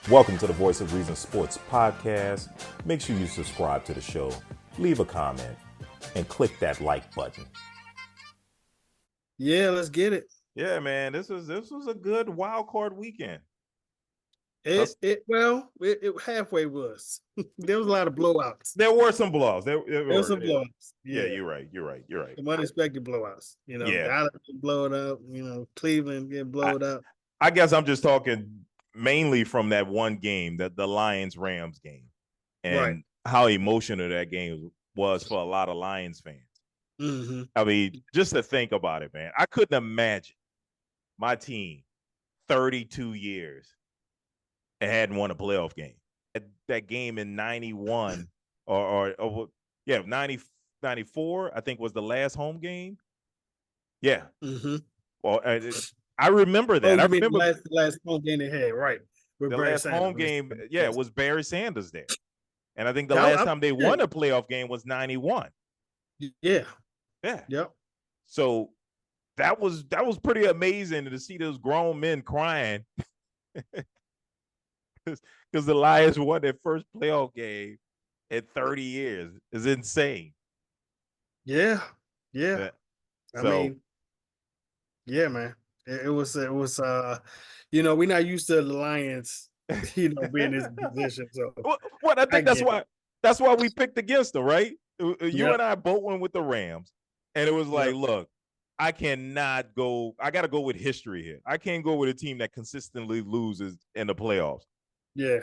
Welcome to the Voice of Reason Sports Podcast. Make sure you subscribe to the show, leave a comment, and click that like button. Yeah, let's get it. Yeah, man, this was a good wild card weekend. It halfway was. There was a lot of blowouts. There were some blowouts. There were some blowouts. Yeah, you're right. Some unexpected blowouts. Yeah. Dallas get blown up. Cleveland get blown up. I guess I'm just talking mainly from that one game, the Lions-Rams game, and how emotional that game was for a lot of Lions fans. Mm-hmm. I mean, just to think about it, man, I couldn't imagine my team 32 years and hadn't won a playoff game. That game in 91 or 94, I think was the last home game. Yeah. Mm-hmm. Well, I remember that. I remember the last home game they had, right? The last home game, was Barry Sanders there. And I think the last time they won a playoff game was 91. Yeah. Yeah. Yep. So that was pretty amazing to see those grown men crying because the Lions won their first playoff game in 30 years. It's insane. Yeah. I mean, yeah, man. It was we're not used to the Lions, being in this position. So I think that's why we picked against them, right? You and I both went with the Rams, and it was like, look, I cannot go. I got to go with history here. I can't go with a team that consistently loses in the playoffs. Yeah.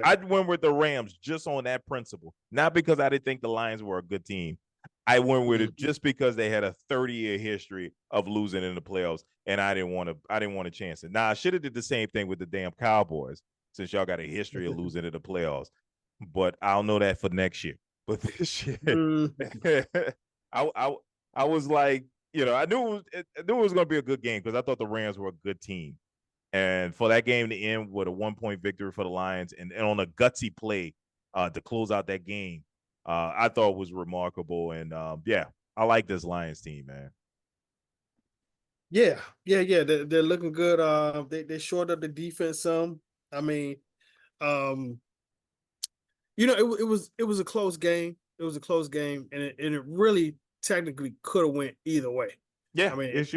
I went with the Rams just on that principle, not because I didn't think the Lions were a good team. I went with it just because they had a 30-year history of losing in the playoffs, and I didn't want to chance it. Now, I should have did the same thing with the damn Cowboys, since y'all got a history of losing in the playoffs. But I'll know that for next year. But this year, I was like, I knew it was going to be a good game because I thought the Rams were a good team. And for that game to end with a 1-point victory for the Lions and on a gutsy play to close out that game, I thought was remarkable. And I like this Lions team, man. Yeah. They're looking good. They shored up the defense some. I mean, it was a close game. It was a close game, and it really technically could have went either way. Yeah, I mean, it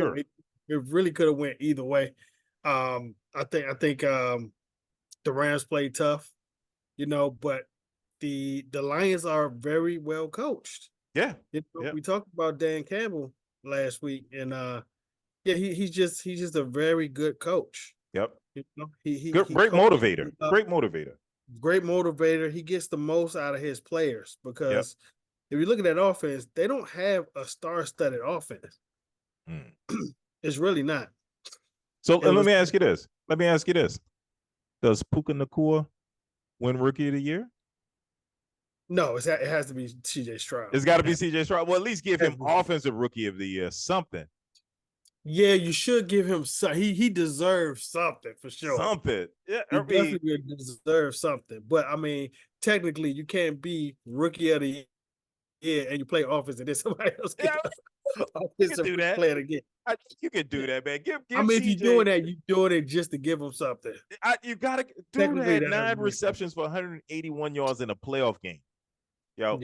really could have went either way. I think the Rams played tough, but the Lions are very well coached. Yeah. We talked about Dan Campbell last week, and he's just a very good coach. Yep. Great motivator. Great motivator. Great motivator. He gets the most out of his players because if you look at that offense, they don't have a star-studded offense. It's really not. So let me ask you this. Does Puka Nacua win Rookie of the Year? No, it has to be C.J. Stroud. It's got to be C.J. Stroud. Well, at least give him Offensive Rookie of the Year, something. Yeah, you should give him some. He deserves something for sure. Something. Yeah, he definitely deserves something. But I mean, technically, you can't be Rookie of the Year and you play offense and then somebody else gets offensive player again. You can do that, man. Give I mean, if you're doing that, you're doing it just to give him something. You gotta. Dude had 9 receptions for 181 yards in a playoff game. Yeah.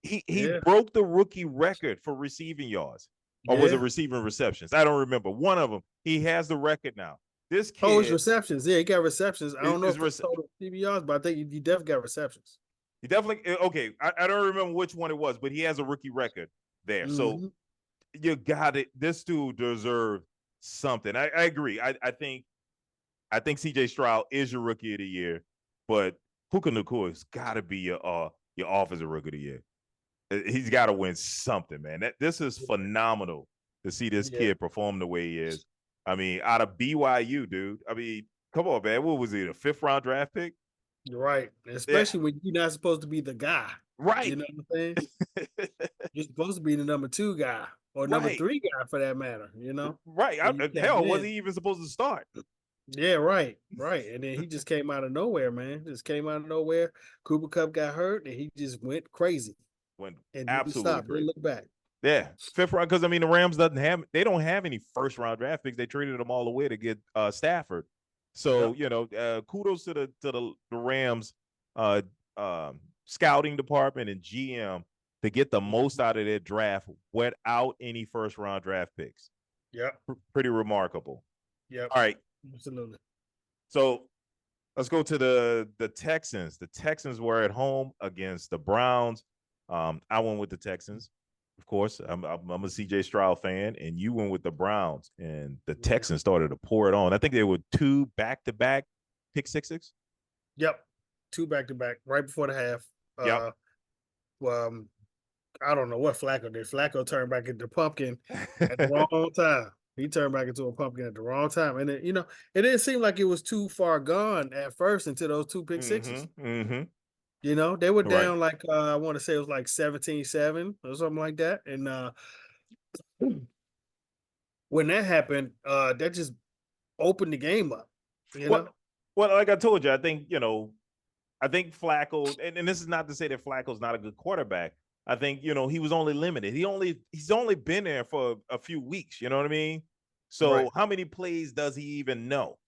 He broke the rookie record for receiving yards. Or was it receiving receptions? I don't remember. One of them. He has the record now. This kid. Oh, it's receptions. Yeah, he got receptions. I don't know if it's total receiving yards, but I think he definitely got receptions. He definitely. Okay, I don't remember which one it was, but he has a rookie record there. So you got it. This dude deserves something. I agree. I think C.J. Stroud is your Rookie of the Year, but Puka Nacua has got to be your Offensive Rookie of the Year. He's got to win something, man. This is phenomenal to see this kid perform the way he is. I mean, out of BYU, dude. I mean, come on, man. What was it, a 5th-round draft pick? Right. Especially when you're not supposed to be the guy. Right. You know what I'm saying? You're supposed to be the number 2 guy or number 3 guy for that matter, Right. Hell, wasn't he even supposed to start? Yeah, right. And then he just came out of nowhere, man. Just came out of nowhere. Cooper Kupp got hurt, and he just went crazy. And absolutely didn't look back. Yeah, 5th round, because I mean the Rams don't have any 1st-round draft picks. They traded them all away to get Stafford. So, kudos to the Rams scouting department and GM to get the most out of their draft without any first round draft picks. Yeah. Pretty remarkable. Yeah. All right. Absolutely. So let's go to the Texans. The Texans were at home against the Browns. I went with the Texans. Of course, I'm a CJ Stroud fan, and you went with the Browns, and the Texans started to pour it on. I think they were 2 back-to-back pick sixes. Yep, 2 back-to-back right before the half. Yep. I don't know what Flacco did. Flacco turned back into pumpkin at the wrong time. He turned back into a pumpkin at the wrong time, and it didn't seem like it was too far gone at first until those 2 pick sixes. They were down like I want to say it was like 17-7 or something like that, and when that happened, that just opened the game up. Well, like I told you, I think Flacco, and this is not to say that Flacco's not a good quarterback. I think he was only limited. He's only been there for a few weeks. You know what I mean? So how many plays does he even know?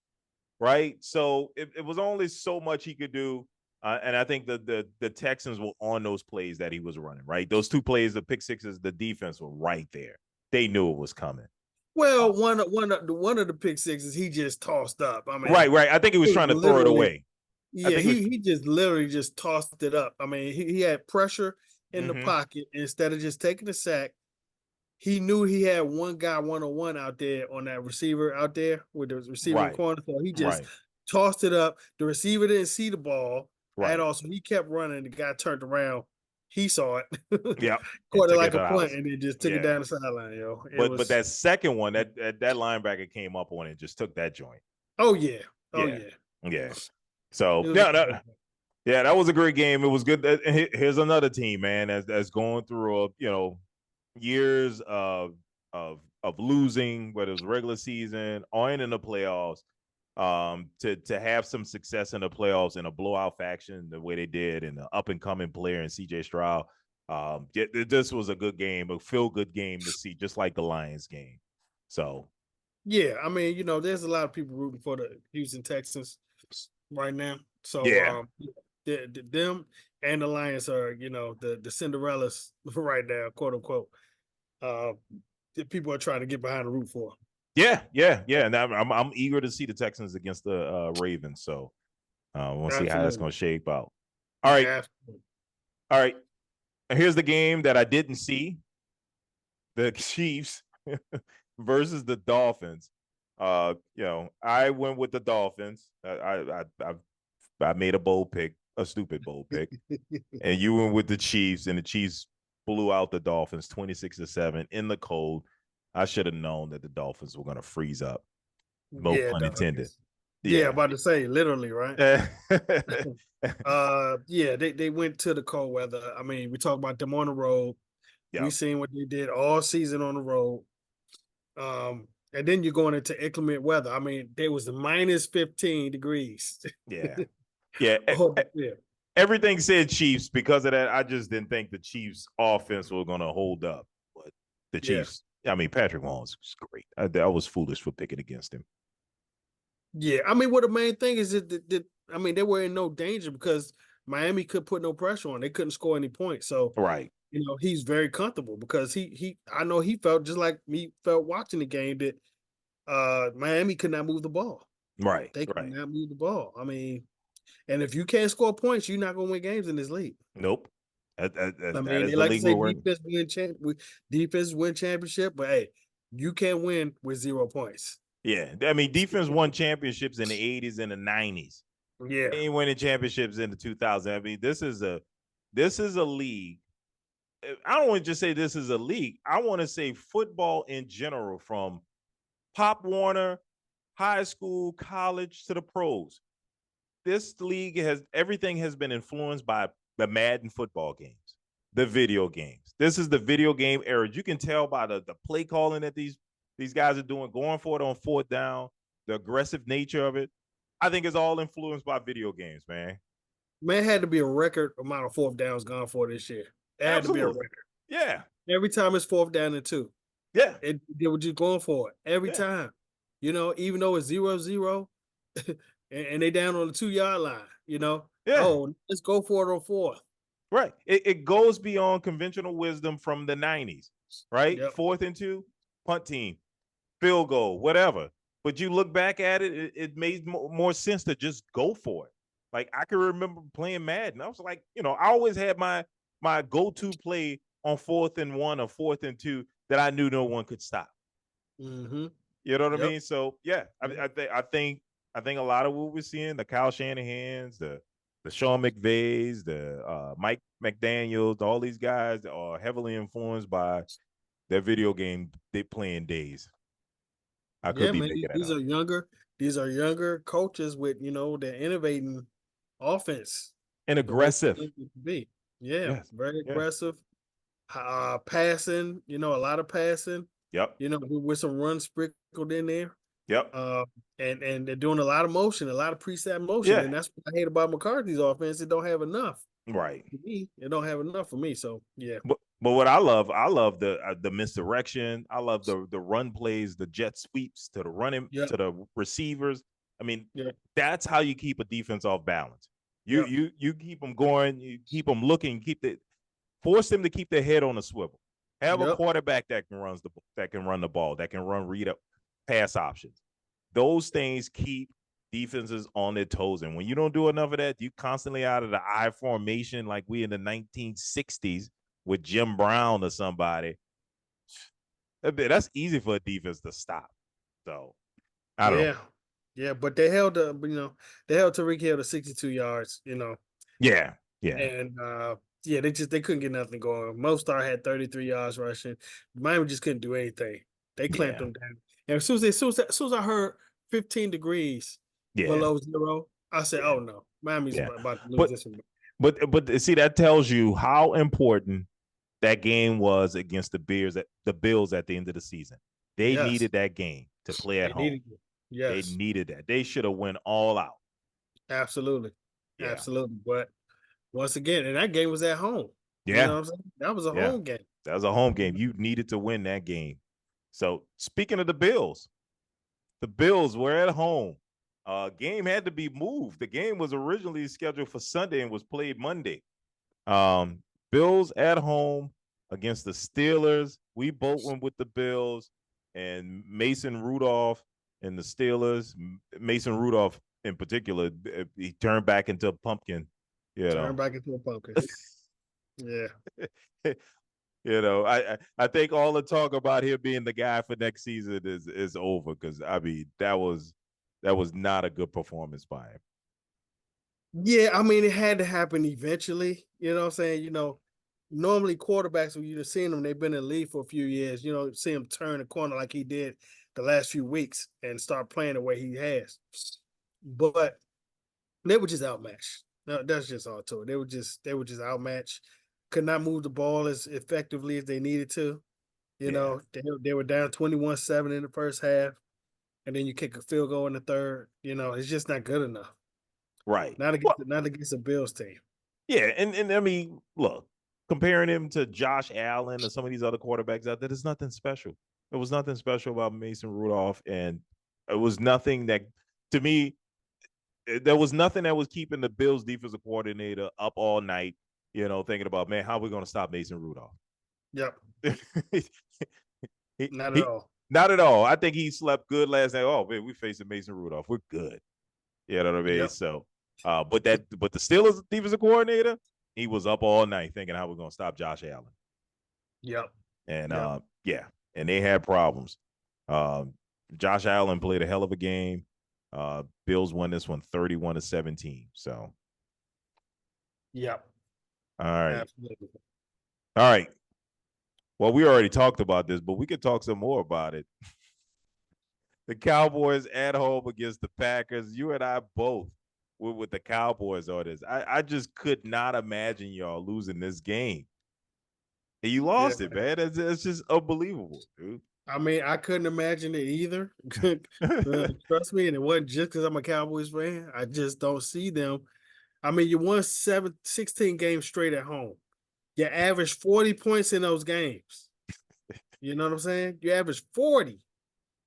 Right. So it was only so much he could do. And I think the Texans were on those plays that he was running, right? Those 2 plays, the pick sixes, the defense were right there. They knew it was coming. Well, one of the pick sixes he just tossed up. I mean, right. I think he was trying to throw it away. Yeah, he just literally just tossed it up. I mean, he had pressure in the pocket. Instead of just taking the sack, he knew he had one guy 1-on-1 out there on that receiver out there with the receiver corner. So he just tossed it up. The receiver didn't see the ball at all. So he kept running. The guy turned around. He saw it. Yeah. Caught it like a punt and then just took it down the sideline, yo. But that second one, that linebacker came up on it and just took that joint. Oh, yeah. Yeah. So, that was a great game. It was good. Here's another team, man, that's going through years of losing, whether it was regular season or in the playoffs, to have some success in the playoffs in a blowout fashion the way they did, and the up and coming player in CJ Stroud. This was a good game, a feel-good game to see, just like the Lions game. So, yeah, I mean, there's a lot of people rooting for the Houston Texans right now. So, them and the Lions are, the Cinderellas right now, quote unquote. The people are trying to get behind the root for. Yeah, and I'm eager to see the Texans against the Ravens. So, we'll see how that's going to shape out. All right. Here's the game that I didn't see: the Chiefs versus the Dolphins. I went with the Dolphins. I made a bold pick, a stupid bold pick, and you went with the Chiefs, and the Chiefs blew out the Dolphins 26-7 in the cold. I should have known that the Dolphins were going to freeze up. No pun intended. Yeah, about to say literally, right? They went to the cold weather. I mean, we talk about them on the road. Yep. We seen what they did all season on the road. And then you're going into inclement weather. I mean, there was minus 15 degrees. Yeah. Everything said Chiefs. Because of that, I just didn't think the Chiefs offense was going to hold up. But the Chiefs, I mean, Patrick Mahomes was great. I was foolish for picking against him. Yeah, I mean, the main thing is that they were in no danger because Miami could put no pressure on. They couldn't score any points. So he's very comfortable because I know he felt just like me felt watching the game that Miami could not move the ball. Right. They could not move the ball. I mean, and if you can't score points, you're not going to win games in this league. Nope. They like to say defense win championship, but hey, you can't win with 0 points. Yeah, I mean, defense won championships in the 80s and the 90s. Yeah, they ain't winning championships in the 2000s. I mean, this is a league. I don't want to just say this is a league. I want to say football in general, from Pop Warner, high school, college to the pros. This league everything has been influenced by the Madden football games, the video games. This is the video game era. You can tell by the play calling that these guys are doing, going for it on 4th down, the aggressive nature of it. I think it's all influenced by video games, man. Man, it had to be a record amount of 4th downs gone for this year. It had to be a record. Yeah. Every time it's 4th down and 2. Yeah. They were just going for it every time. Even though it's 0-0, and they down on the 2-yard line, you know. Yeah, Oh, let's go for it on fourth. right. It goes beyond conventional wisdom from the 90s, right? Yep. 4th and 2, punt team, field goal, whatever. But you look back at it, it made more sense to just go for it. Like I can remember playing Madden. I was like, I always had my go-to play on 4th and 1 or 4th and 2 that I knew no one could stop. Mm-hmm. You know what I Yep. mean? So yeah, I think a lot of what we're seeing, the Kyle Shanahan's, the Sean McVays, the Mike McDaniels, all these guys are heavily influenced by their video game they playing days. I could Yeah, be man. making that These up. are younger. These are younger coaches with they're innovating offense And the way aggressive. it should be. Yeah, Yes. very Yeah. aggressive. Passing. A lot of passing. Yep. With some runs sprinkled in there. Yep. And they're doing a lot of motion, a lot of preset motion, Yeah. and that's what I hate about McCarthy's offense. It don't have enough. Right. For me, it don't have enough for me. So yeah. But what I love the misdirection. I love the run plays, the jet sweeps to the running Yep. to the receivers. I mean, Yep. that's how you keep a defense off balance. Yep. You keep them going, you keep them looking, force them to keep their head on a swivel. Have a Yep. quarterback that can run the ball, that can run read up pass options. Those things keep defenses on their toes. And when you don't do enough of that, you constantly out of the I formation like we in the 1960s with Jim Brown or somebody. That's easy for a defense to stop. So I don't know. Yeah, but they held they held Tariq Hill to 62 yards, Yeah. and they couldn't get nothing going. Mostar had 33 yards rushing. Miami just couldn't do anything. They clamped Yeah. them down. And as soon as I heard 15 degrees Yeah. below zero, I said, Yeah. "Oh no, Miami's Yeah. about to lose this one." But see, that tells you how important that game was against the Bills at the end of the season. They Yes, needed that game to play at they home. needed it. They Yes, needed that. They should have went all out. absolutely, Yeah. absolutely. But once again, and that game was at home. You know Yeah. what I'm saying? That was a Yeah. home game. That was a home game. You needed to win that game. So speaking of the Bills were at home. Game had to be moved. The game was originally scheduled for Sunday and was played Monday. Bills at home against the Steelers. We both went with the Bills, and Mason Rudolph and the Steelers. Mason Rudolph in particular, he turned back into a pumpkin. Turn back into a pumpkin. Yeah. I think all the talk about him being the guy for next season is over, because I mean that was not a good performance by him. Yeah, I mean, it had to happen eventually. You know what I'm saying? Normally quarterbacks, when you've seen them, they've been in the league for a few years, see him turn the corner like he did the last few weeks and start playing the way he has. But they were just outmatched. No, that's just all to it. They were just outmatched. Could not move the ball as effectively as they needed to. They were down 21-7 in the first half, and then you kick a field goal in the third. It's just not good enough. Right. Not against a Bills team. Yeah, and I mean, look, comparing him to Josh Allen or some of these other quarterbacks out there, there's nothing special. There was nothing special about Mason Rudolph, and it was nothing that, to me, there was nothing that was keeping the Bills defensive coordinator up all night, thinking about, man, how are we going to stop Mason Rudolph? Yep. Not at all. Not at all. I think he slept good last night. Oh, man, we facing Mason Rudolph. We're good. You know what I mean? Yep. So, but the Steelers defensive coordinator, he was up all night thinking how we're going to stop Josh Allen. Yep. And and they had problems. Josh Allen played a hell of a game. Bills won this one 31-17. So, yep. All right. Absolutely. All right. Well, we already talked about this, but we could talk some more about it. The Cowboys at home against the Packers. You and I both were with the Cowboys on this. I just could not imagine y'all losing this game. And you lost it, man. It's just unbelievable, dude. I mean, I couldn't imagine it either. Trust me, and it wasn't just because I'm a Cowboys fan. I just don't see them. I mean, you won 16 games straight at home. You averaged 40 points in those games. You know what I'm saying? You averaged 40.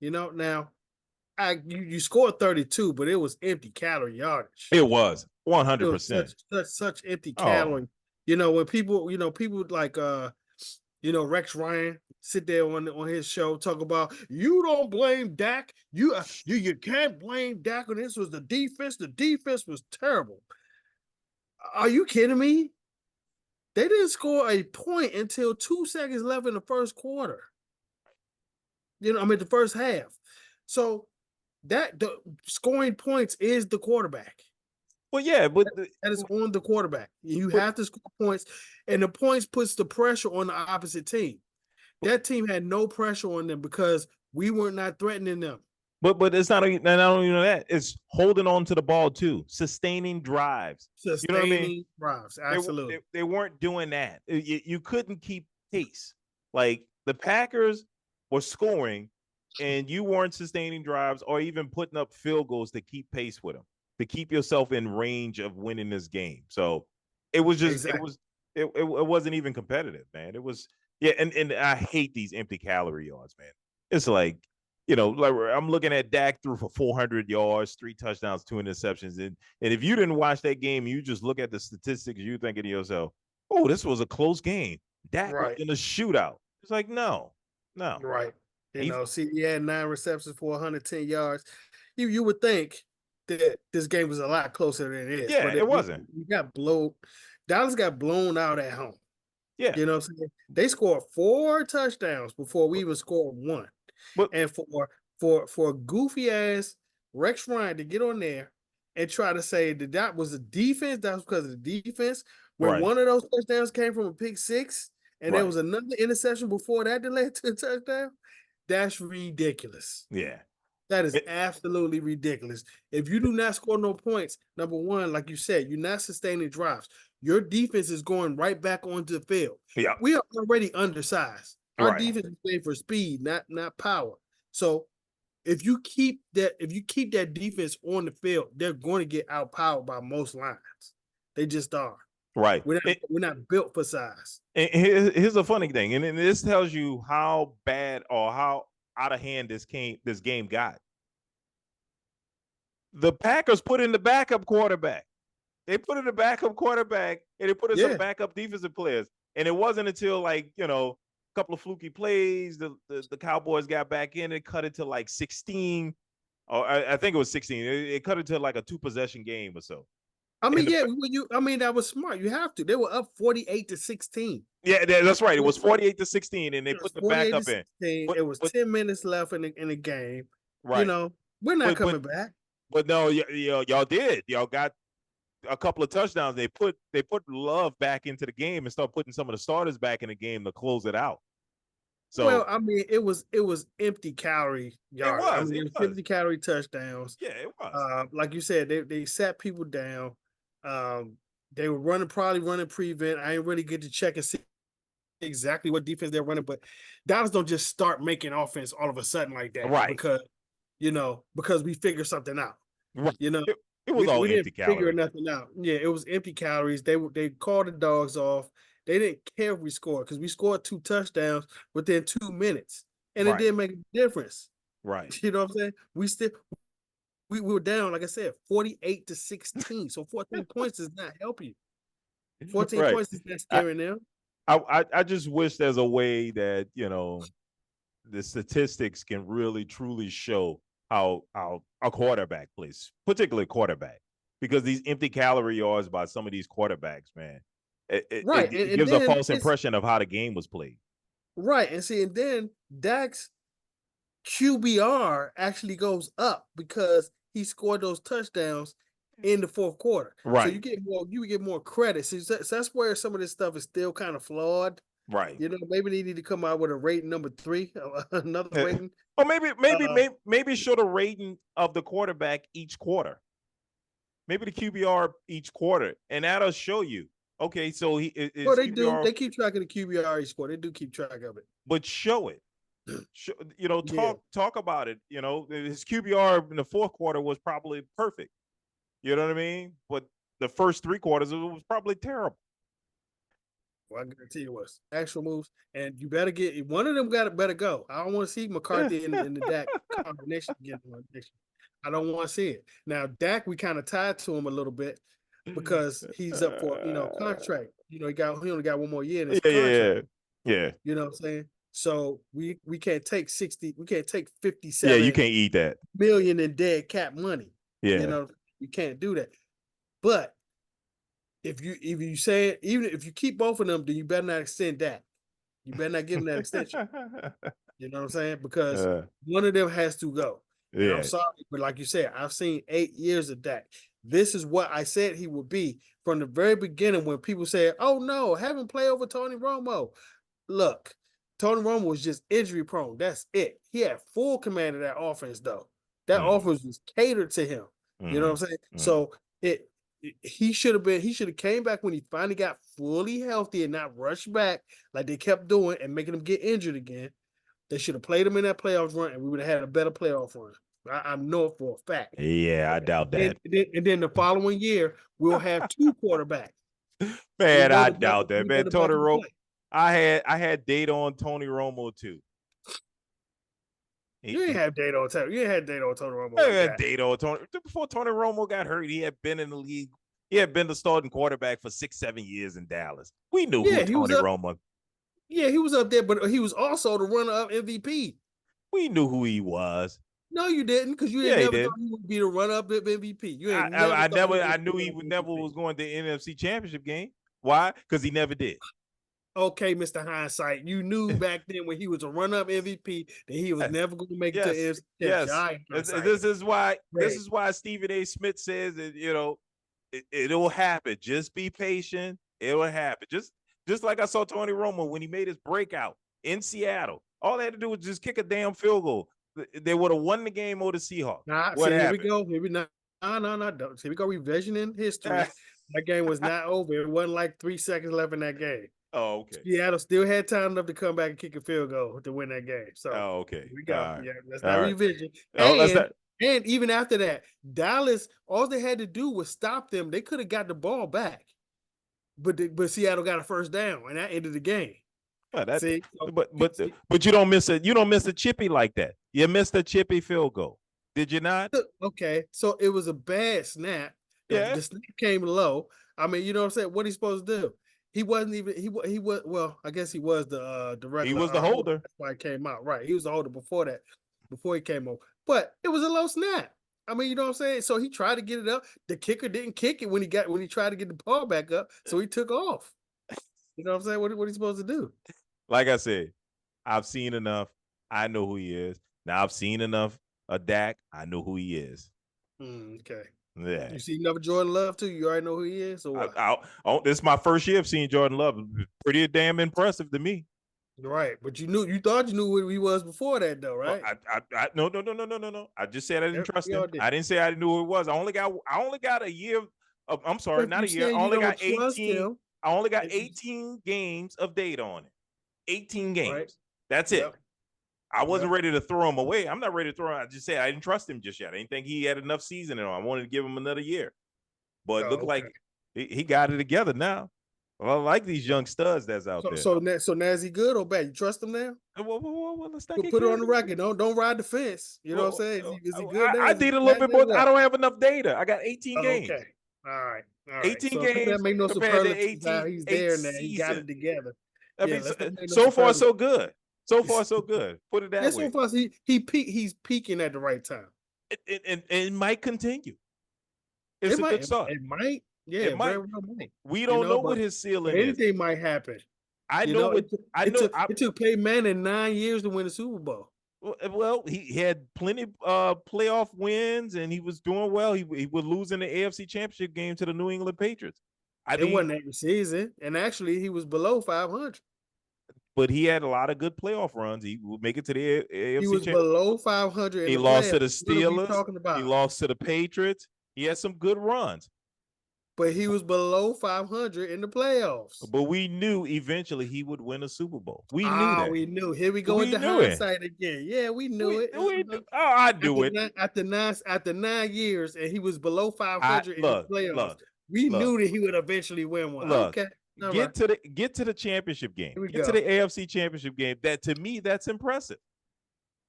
Now you scored 32, but it was empty calorie yardage. It was It was 100%. such empty Oh, calorie. When people like Rex Ryan sit there on his show talk about you don't blame Dak. You can't blame Dak on this was the defense. The defense was terrible. Are you kidding me? They didn't score a point until 2 seconds left in the first quarter. The first half. So that the scoring points is the quarterback. well, yeah, but That is on the quarterback. You have to score points, and the points puts the pressure on the opposite team. That team had no pressure on them because we were not threatening them. But it's not only that. It's holding on to the ball too, sustaining drives. You know what I mean? Drives, absolutely. They weren't doing that. You couldn't keep pace. Like the Packers were scoring, and you weren't sustaining drives or even putting up field goals to keep pace with them, to keep yourself in range of winning this game. So it was just it wasn't even competitive, man. It was and I hate these empty calorie yards, man. It's like like I'm looking at Dak threw for 400 yards, 3 touchdowns, 2 interceptions. And if you didn't watch that game, you just look at the statistics, you thinking to yourself, oh, this was a close game. Dak was in a shootout. It's like, no. Right. He had 9 receptions for 110 yards. You would think that this game was a lot closer than it is. Yeah, but it wasn't. You got blown. Dallas got blown out at home. Yeah. You know what I'm saying? They scored 4 touchdowns before we even scored 1. And for goofy ass Rex Ryan to get on there and try to say that was the defense, that was because of the defense. When one of those touchdowns came from a pick 6, and there was another interception before that led to a touchdown, that's ridiculous. Yeah. That is absolutely ridiculous. If you do not score no points, number one, like you said, you're not sustaining drives. Your defense is going right back onto the field. Yeah. We are already undersized. Our defense is playing for speed, not power. So if you keep that defense on the field, they're going to get outpowered by most lines. They just are. Right. We're not built for size. And here's a funny thing, and this tells you how bad or how out of hand this game got. The Packers put in the backup quarterback. They put in the backup quarterback, and they put in some backup defensive players. And it wasn't until a couple of fluky plays, the Cowboys got back in and cut it to like 16. Or I think it was 16. It cut it to like a 2-possession game or so. I mean, that was smart. You have to. They were up 48-16. Yeah, that's right. It was 48-16, and they put the backup in. It was 10 minutes left in the game. Right. We're not coming back. But no, y'all did. Y'all got a couple of touchdowns. They put Love back into the game and start putting some of the starters back in the game to close it out. So, well, I mean, it was empty calorie yards. It was empty calorie touchdowns. Yeah, it was. Like you said, they sat people down. They were probably running prevent. I didn't really get to check and see exactly what defense they're running, but Dallas don't just start making offense all of a sudden like that, right? Because we figured something out. Right. It was all empty calories. Figure nothing out. Yeah, it was empty calories. They called the dogs off. They didn't care if we scored because we scored 2 touchdowns within 2 minutes, and it didn't make a difference. Right. You know what I'm saying? We were down, like I said, 48-16. So 14 points does not help you. 14 points is not scaring them. I just wish there's a way that the statistics can really truly show how a quarterback plays, particularly quarterback, because these empty calorie yards by some of these quarterbacks, man, it gives a false impression of how the game was played. Right, and then Dak's QBR actually goes up because he scored those touchdowns in the fourth quarter. Right. So you get more credit. So that's where some of this stuff is still kind of flawed. Right. Maybe they need to come out with a rating number 3, another rating. Or maybe show the rating of the quarterback each quarter. Maybe the QBR each quarter, and that'll show you. Okay, so they QBR, do. They keep track of the QBR each quarter. They do keep track of it. But show it. Talk about it. His QBR in the fourth quarter was probably perfect. You know what I mean? But the first 3 quarters, it was probably terrible. Well, I guarantee you was actual moves, and you better get one of them. Better go. I don't want to see McCarthy in the Dak combination again. I don't want to see it. Now Dak, we kind of tied to him a little bit because he's up for contract. He only got one more year in his contract. Yeah. You know what I'm saying? So we can't take 60. We can't take 57. Yeah, you can't eat that million in dead cap money. Yeah, you know you can't do that. But if you say it, even if you keep both of them, then you better not extend that. You better not give them that extension. You know what I'm saying? Because one of them has to go. And I'm sorry, but like you said, I've seen 8 years of that. This is what I said he would be from the very beginning when people said, "Oh no, have him play over Tony Romo." Look, Tony Romo was just injury prone. That's it. He had full command of that offense, though. That offense was catered to him. You know what I'm saying? So he should have came back when he finally got fully healthy and not rushed back like they kept doing and making him get injured again. They should have played him in that playoff run and we would have had a better playoff run. I know it for a fact. Yeah, I doubt that. And then the following year, we'll have 2 quarterbacks. Man, I doubt that. Man, Tony Romo. I had data on Tony Romo too. You ain't have data on Tony. You ain't had data on Tony Romo. I had data on Tony. Before Tony Romo got hurt, he had been in the league. He had been the starting quarterback for 6-7 years in Dallas. We knew who Tony Romo. Yeah, he was up there, but he was also the runner-up MVP. We knew who he was. No, you didn't, because you didn't never thought he would be the runner-up MVP. You ain't I knew he never was going to the NFC Championship game. Why? Because he never did. Okay, Mr. Hindsight, you knew back then when he was a run-up MVP that he was never going to make it to the NFC Championship. This is why Stephen A. Smith says that it'll happen. Just be patient. It will happen. Just like I saw Tony Romo when he made his breakout in Seattle. All they had to do was just kick a damn field goal. They would have won the game over the Seahawks. Here we go. Here we go. Here we go. Revisioning history. That game was not over. It wasn't like 3 seconds left in that game. Oh, okay. Seattle still had time enough to come back and kick a field goal to win that game. So, okay. Here we go. Right. Yeah, that's not revision. And even after that, Dallas, all they had to do was stop them. They could have got the ball back, but Seattle got a first down, and that ended the game. But you don't miss a chippy like that. You missed a chippy field goal. Did you not? Okay, so it was a bad snap. Yeah, the snap came low. I mean, you know what I'm saying? What he supposed to do? He wasn't even he was well. I guess he was the director. He was the holder. That's why it came out right. He was the holder before that, before he came over. But it was a low snap. I mean, you know what I'm saying? So he tried to get it up. The kicker didn't kick it when he tried to get the ball back up. So he took off. You know what I'm saying? What are you supposed to do? Like I said, I've seen enough. I know who he is. Now I've seen enough of Dak. I know who he is. Okay. Yeah. You see enough Jordan Love too? You already know who he is? Or what? This is my first year of seeing Jordan Love. Pretty damn impressive to me. Right, but you thought you knew who he was before that, though, right? No. I just said I didn't trust him. I didn't say I didn't know who it was. I only got a year of, I'm sorry, not a year. I only got 18. I only got 18 games of data on it. 18 games. Right. That's it. I wasn't ready to throw him away. I'm not ready to throw him. I just said I didn't trust him just yet. I didn't think he had enough season in him. I wanted to give him another year. But it looked like he got it together now. Well, I like these young studs that's out there. So now is he good or bad? You trust him now? Well, let's not put it on the record. Don't ride the fence. You know what I'm saying? Is he good? I did a little bit more. I don't have enough data. I got 18 games. Okay. All right. 18 games. That make no superlatives. He's there now. He got it together. So far, so good. So far, so good. Put it that way. So far, he's peaking at the right time. It might continue. It's a good start. It might. Yeah, it might. Very well might. We don't know what his ceiling is. Anything might happen. It took Peyton Manning 9 years to win a Super Bowl. Well, he had plenty of playoff wins, and he was doing well. He was losing the AFC Championship game to the New England Patriots. It wasn't every season, and actually, he was below 500. But he had a lot of good playoff runs. He would make it to the AFC. He was below 500. He lost to the Steelers. He lost to the Patriots. He had some good runs. But he was below 500 in the playoffs. But we knew eventually he would win a Super Bowl. We knew that. We knew. Here we go with the hindsight again. Yeah, we knew it. I knew it. After 9 years, and he was below 500 in the playoffs. We knew that he would eventually win one. Okay. get to the championship game. Get to the AFC championship game. That to me, that's impressive.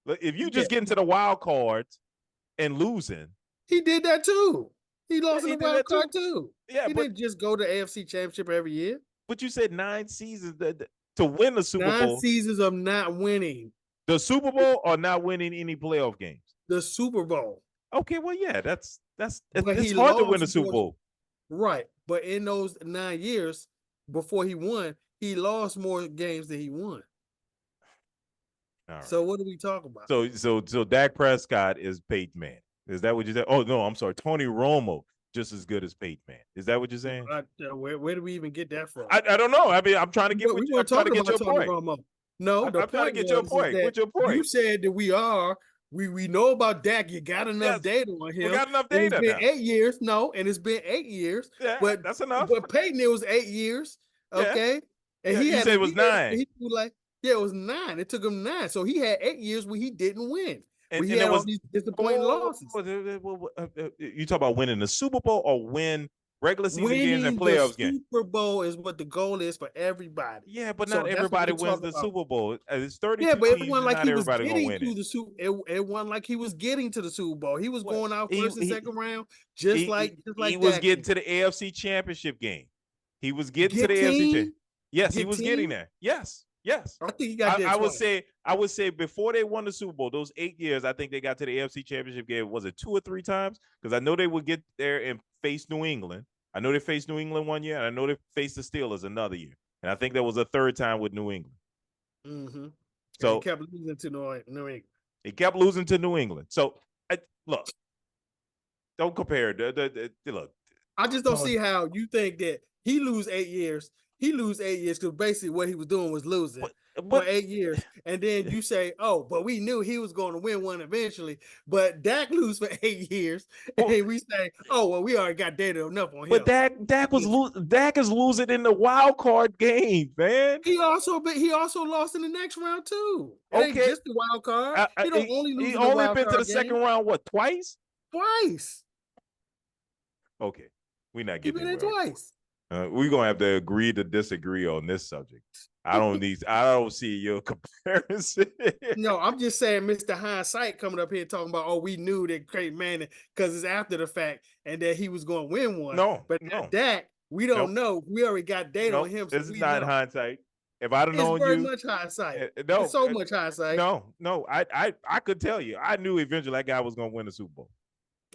If you just get into the wild cards and losing, he did that too. He lost in the wild card too. Yeah, he didn't just go to AFC championship every year. But you said 9 seasons to win the Super Bowl. 9 seasons of not winning the Super Bowl or not winning any playoff games. The Super Bowl. Okay, well, yeah, it's hard to win the Super Bowl. Right, but in those 9 years before he won, he lost more games than he won. All right. So what do we talk about? So Dak Prescott is Peyton Manning. Is that what you said? Oh no, I'm sorry, Tony Romo just as good as Peyton Manning. Is that what you're saying? Where do we even get that from? I don't know. I mean, I'm trying to get. I'm trying to get your point. Romo. No, I'm trying to get your point. What's your point? You said that we know about Dak. You got enough data on him. We got enough data. It's been 8 years. No, and it's been 8 years. Yeah, but that's enough. But Peyton, it was 8 years. Okay, and he said it was 9. He was like, it was 9. It took him 9. So he had 8 years where he didn't win. And he had all these disappointing losses. You talk about winning the Super Bowl or win regular season games and playoffs games? Super Bowl is what the goal is for everybody. Yeah, but not everybody wins the Super Bowl. It's 32 but it wasn't like he was getting to the Super. It wasn't like he was getting to the Super Bowl. He was going out first and second round, just like he was getting to the AFC Championship game. He was getting to the AFC Championship. Yes, he was getting there. Yes. I think he got there. I would say before they won the Super Bowl, those 8 years, I think they got to the AFC Championship game. Was it 2 or 3 times? Because I know they would get there and face New England. I know they faced New England one year, and I know they faced the Steelers another year. And I think there was a 3rd time with New England. Mm-hmm. So he kept losing to New England. He kept losing to New England. So look, don't compare. Look, I just don't see how you think that he lose 8 years. He lose 8 years because basically what he was doing was losing for 8 years. And then you say, oh, but we knew he was going to win one eventually. But Dak lose for 8 years. And we say, oh, well, we already got data enough on him. But Dak is losing in the wild card game, man. He also lost in the next round too. It ain't just the wild card. He only been to the second round, what, twice? Twice. Okay. We're not getting it twice. We're gonna have to agree to disagree on this subject. I don't see your comparison. No, I'm just saying, Mr. Hindsight coming up here talking about, oh, we knew that Peyton Manning because it's after the fact and that he was going to win one. But Dak, we don't know. We already got data on him. So this is not hindsight. If I'd have known very much hindsight. It's so much hindsight. No. I could tell you. I knew eventually that guy was going to win the Super Bowl.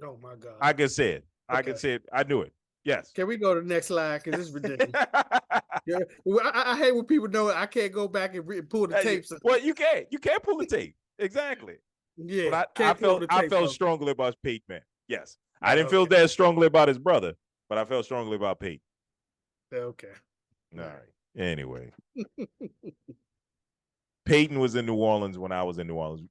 Oh my God. I could say it. I knew it. Yes. Can we go to the next slide? Because it's ridiculous. I hate when people know I can't go back and pull the tapes. Well, you can't. You can't pull the tape. Exactly. Yeah. But I felt strongly about Peyton Manning. Yes. I didn't feel that strongly about his brother, but I felt strongly about Peyton. Okay. All right. Anyway. Peyton was in New Orleans when I was in New Orleans.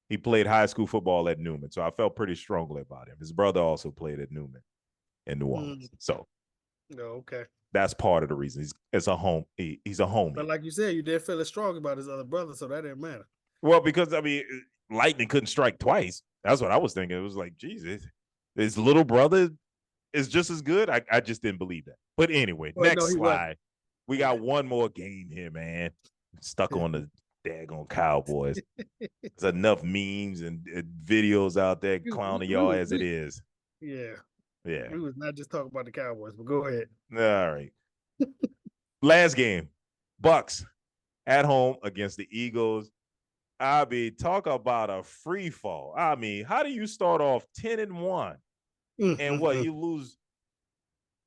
He played high school football at Newman, so I felt pretty strongly about him. His brother also played at Newman in New Orleans. So okay. That's part of the reason. He's a homie. But like you said, you did feel as strong about his other brother, so that didn't matter. Well, because lightning couldn't strike twice. That's what I was thinking. It was like, Jesus, his little brother is just as good. I just didn't believe that. But anyway, next slide. We got one more game here, man. Stuck on the daggone Cowboys. There's enough memes and videos out there clowning y'all as it is. Yeah. Yeah. We was not just talking about the Cowboys, but go ahead. All right. Last game. Bucks at home against the Eagles. Talk about a free fall. How do you start off 10-1 and what you lose?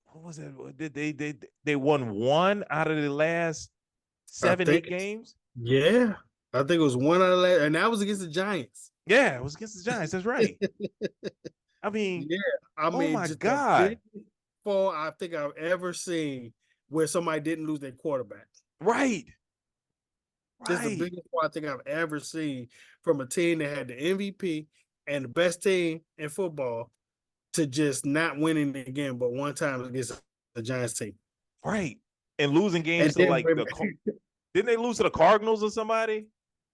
What was it? They won 1 out of the last 7 games? Yeah. I think it was 1 out of the last, and that was against the Giants. Yeah, it was against the Giants. That's right. Oh my God. Fall I think I've ever seen where somebody didn't lose their quarterback. Right. This is the biggest fall I think I've ever seen from a team that had the MVP and the best team in football to just not winning again, but one time against the Giants team. Right. And losing games to didn't they lose to the Cardinals or somebody?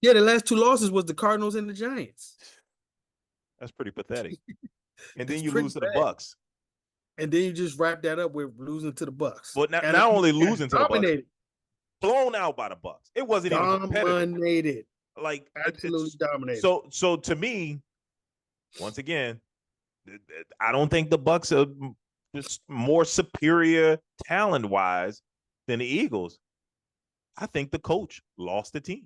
Yeah, the last 2 losses was the Cardinals and the Giants. That's pretty pathetic. And then you lose to the Bucks. And then you just wrap that up with losing to the Bucks. But And not only losing to the Bucks, dominated. blown out by the Bucks. It wasn't even competitive. Dominated. Like Absolutely dominated. So to me, once again, I don't think the Bucks are just more superior talent-wise than the Eagles. I think the coach lost the team.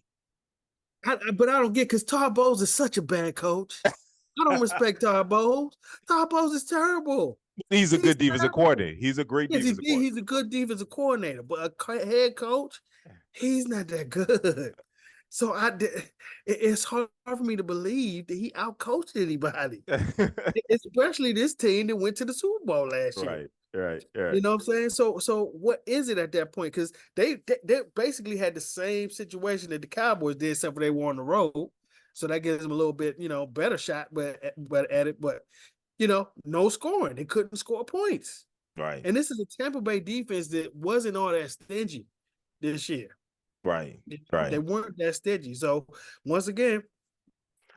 But I don't get, because Todd Bowles is such a bad coach. I don't respect Todd Bowles. Todd Bowles is terrible. He's a good defensive coordinator. He's a great defensive coordinator. He's a good defensive coordinator, but a head coach, he's not that good. So it's hard for me to believe that he outcoached anybody, especially this team that went to the Super Bowl last year. Right. You know what I'm saying? So what is it at that point? Because they basically had the same situation that the Cowboys did, except for they were on the road. So that gives them a little bit, better shot, but no scoring. They couldn't score points. Right. And this is a Tampa Bay defense that wasn't all that stingy this year. Right. They weren't that stingy. So once again,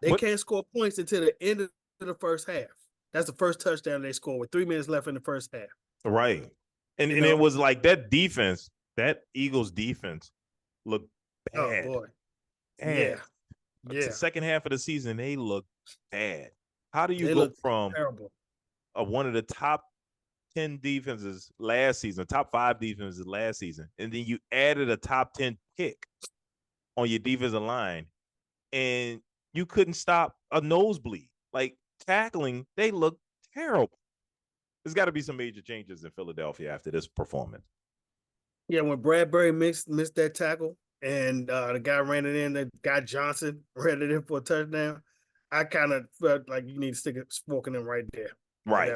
they can't score points until the end of the first half. That's the first touchdown they scored with 3 minutes left in the first half. Right. And it was like that defense, that Eagles defense looked bad. Oh boy. Bad. Yeah. The second half of the season, they look bad. How do you go from terrible. One of the top 10 defenses last season, top 5 defenses last season, and then you added a top 10 pick on your defensive line, and you couldn't stop a nosebleed? Like, tackling, they look terrible. There's got to be some major changes in Philadelphia after this performance. Yeah, when Bradbury missed that tackle, and the guy ran it in, the guy Johnson ran it in for a touchdown, I kind of felt like you need to stick a fork in them right there. Right.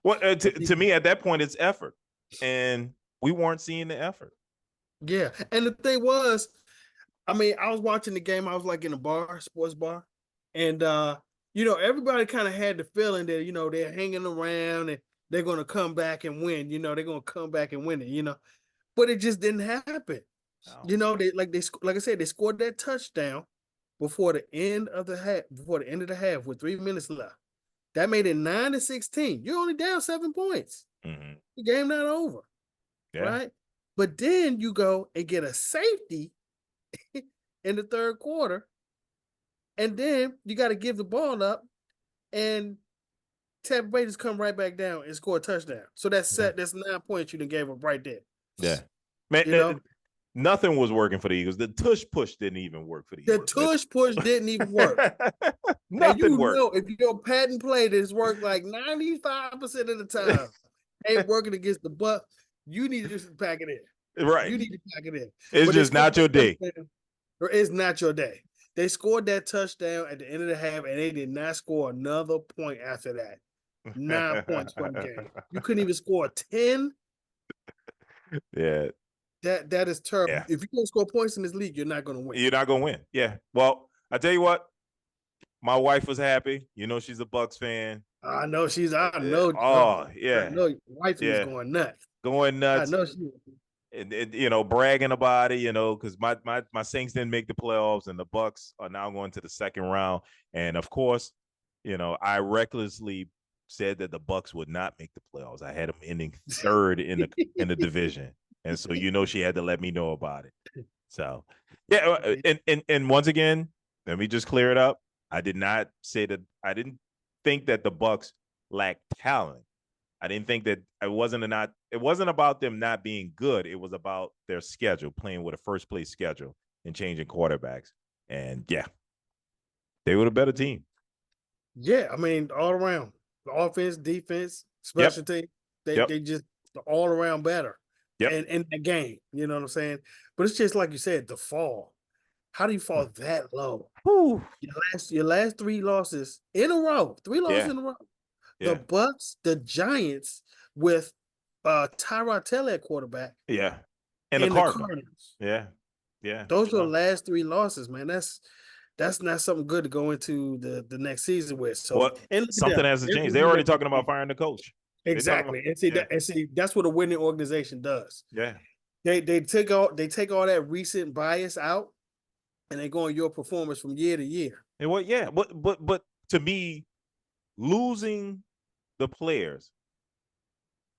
Well, to me, at that point, it's effort. And we weren't seeing the effort. Yeah. And the thing was, I was watching the game. I was like in a bar, sports bar. And, everybody kind of had the feeling that, they're hanging around and they're going to come back and win. They're going to come back and win it, But it just didn't happen. No. Like I said, they scored that touchdown before the end of the half with 3 minutes left. That made it 9-16. You're only down 7 points. Mm-hmm. The game not over. Yeah. Right? But then you go and get a safety in the third quarter. And then you got to give the ball up. And Tampa Bay just come right back down and score a touchdown. So that's 9 points you done gave up right there. Yeah. Man, nothing was working for the Eagles. The tush push didn't even work for the Eagles. The tush push didn't even work. Nothing worked. If your patent play that's worked like 95% of the time ain't working against the Bucs, you need to just pack it in. Right. You need to pack it in. It's just not your day. It's not your day. They scored that touchdown at the end of the half, and they did not score another point after that. 9 points for the game. You couldn't even score 10. Yeah. That is terrible. Yeah. If you don't score points in this league, you're not going to win. You're not going to win. Yeah. Well, I tell you what, my wife was happy. She's a Bucs fan. I know I know. Oh, yeah. I know your wife was going nuts. Going nuts. I know she was. And bragging about it, because my Saints didn't make the playoffs, and the Bucs are now going to the second round. And of course, I recklessly said that the Bucs would not make the playoffs. I had them ending third in the division. And so, she had to let me know about it. So, yeah. And once again, let me just clear it up. I did not say that. I didn't think that the Bucs lacked talent. I didn't think that it wasn't about them not being good. It was about their schedule, playing with a first place schedule and changing quarterbacks. And yeah, they were a better team. Yeah. All around, the offense, defense, special team, they just all around better. Yep. And in the game, you know what I'm saying? But it's just like you said, the fall. How do you fall that low? Whew. Your last 3 losses in a row. 3 losses in a row. The Bucs, the Giants with Tyrod Taylor at quarterback. Yeah. And the Cardinals. Yeah. Yeah. Those are the last 3 losses, man. That's not something good to go into the next season with. So something has to change. They're already talking about firing the coach. Exactly. And see that's what a winning organization does. Yeah. They take all that recent bias out, and they go on your performance from year to year. And but to me, losing the players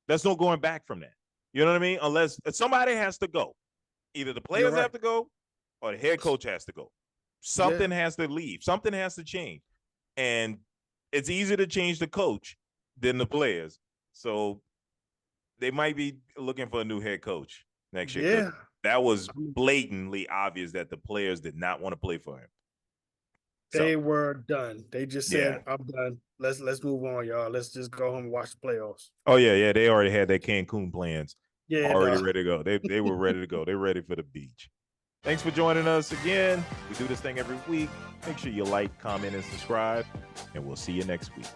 There's no going back from that. You know what I mean? Unless somebody has to go. Either the players have to go or the head coach has to go. Something has to leave. Something has to change. And it's easier to change the coach than the players. So they might be looking for a new head coach next year. Yeah. That was blatantly obvious that the players did not want to play for him. They were done. They just said, I'm done. Let's move on, y'all. Let's just go home and watch the playoffs. Oh, yeah. They already had their Cancun plans. Yeah. Already ready to go. They were ready to go. They're ready for the beach. Thanks for joining us again. We do this thing every week. Make sure you like, comment, and subscribe. And we'll see you next week.